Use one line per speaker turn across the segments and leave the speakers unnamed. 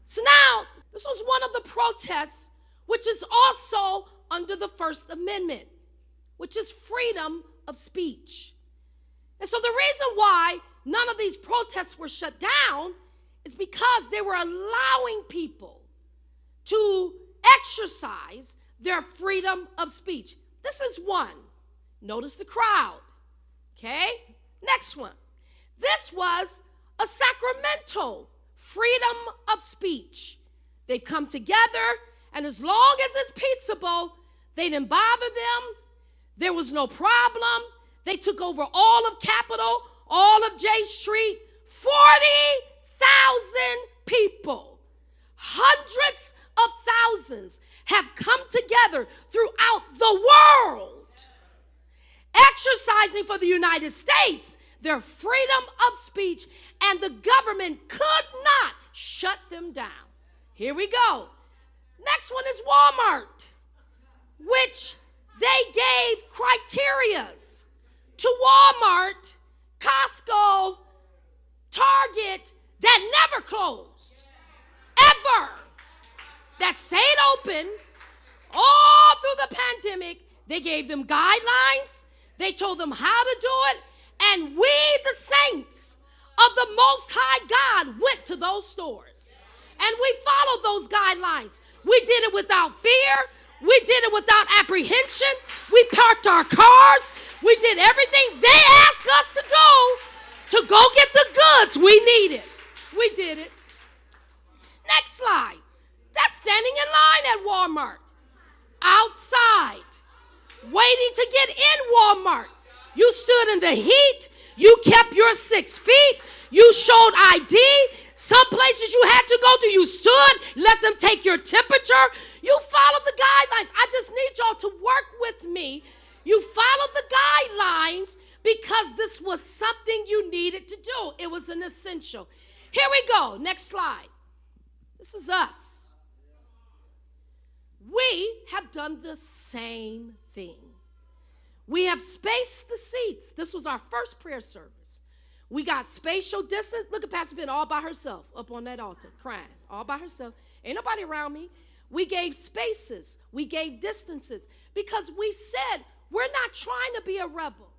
So now, this was one of the protests, which is also under the First Amendment, which is freedom of speech. And so the reason why none of these protests were shut down is because they were allowing people to exercise their freedom of speech. This is one. Notice the crowd. Okay? Next one. This was a Sacramento freedom of speech. They've come together, and as long as it's peaceable, they didn't bother them. There was no problem. They took over all of Capitol, all of J Street, 40,000 people. Hundreds of thousands have come together throughout the world, exercising for the United States their freedom of speech, and the government could not shut them down. Here we go. Next one is Walmart, which they gave criterias to Walmart, Costco, Target that never closed, ever, that stayed open all through the pandemic. They gave them guidelines. They told them how to do it. And we, the saints of the Most High God, went to those stores. And we followed those guidelines. We did it without fear. We did it without apprehension. We parked our cars. We did everything they asked us to do to go get the goods we needed. We did it. Next slide. That's standing in line at Walmart, outside, waiting to get in Walmart. You stood in the heat. You kept your 6 feet. You showed ID. Some places you had to go to, you stood, let them take your temperature. You followed the guidelines. I just need y'all to work with me. You followed the guidelines because this was something you needed to do. It was an essential. Here we go. Next slide. This is us. We have done the same thing. We have spaced the seats. This was our first prayer service. We got spatial distance. Look at Pastor Bennett all by herself up on that altar, crying, all by herself. Ain't nobody around me. We gave spaces. We gave distances because we said we're not trying to be a rebel.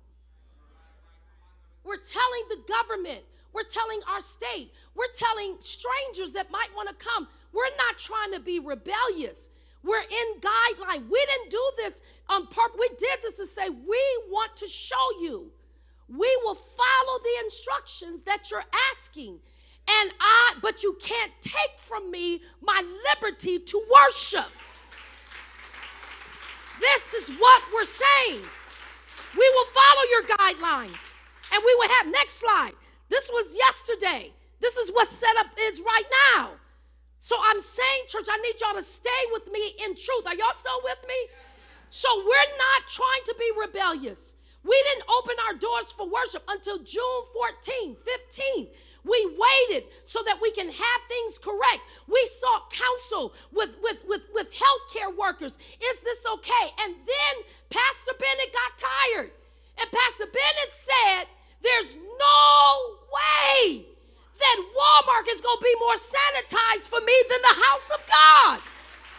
We're telling the government. We're telling our state. We're telling strangers that might want to come. We're not trying to be rebellious. We're in guideline. We didn't do this on purpose. We did this to say we want to show you. We will follow the instructions that you're asking. But you can't take from me my liberty to worship. This is what we're saying. We will follow your guidelines. And we will have, next slide. This was yesterday. This is what setup is right now. So I'm saying, church, I need y'all to stay with me in truth. Are y'all still with me? So we're not trying to be rebellious. We didn't open our doors for worship until June 14, 15. We waited so that we can have things correct. We sought counsel with healthcare workers. Is this okay? And then Pastor Bennett got tired. And Pastor Bennett said, there's no way that Walmart is going to be more sanitized for me than the house of God.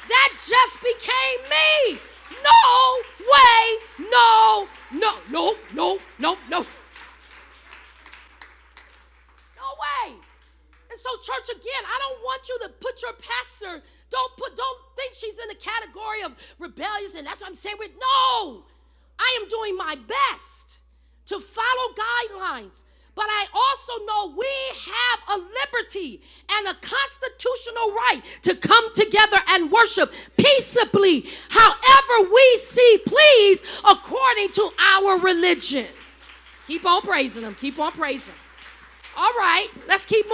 That just became me. No way, no. No way. And so, church, again, I don't want you to put your pastor, don't think she's in the category of rebellious, and that's what I'm saying. No, I am doing my best to follow guidelines. But I also know we have a liberty and a constitutional right to come together and worship peaceably, however we see please, according to our religion. Keep on praising him. Keep on praising. All right, let's keep moving.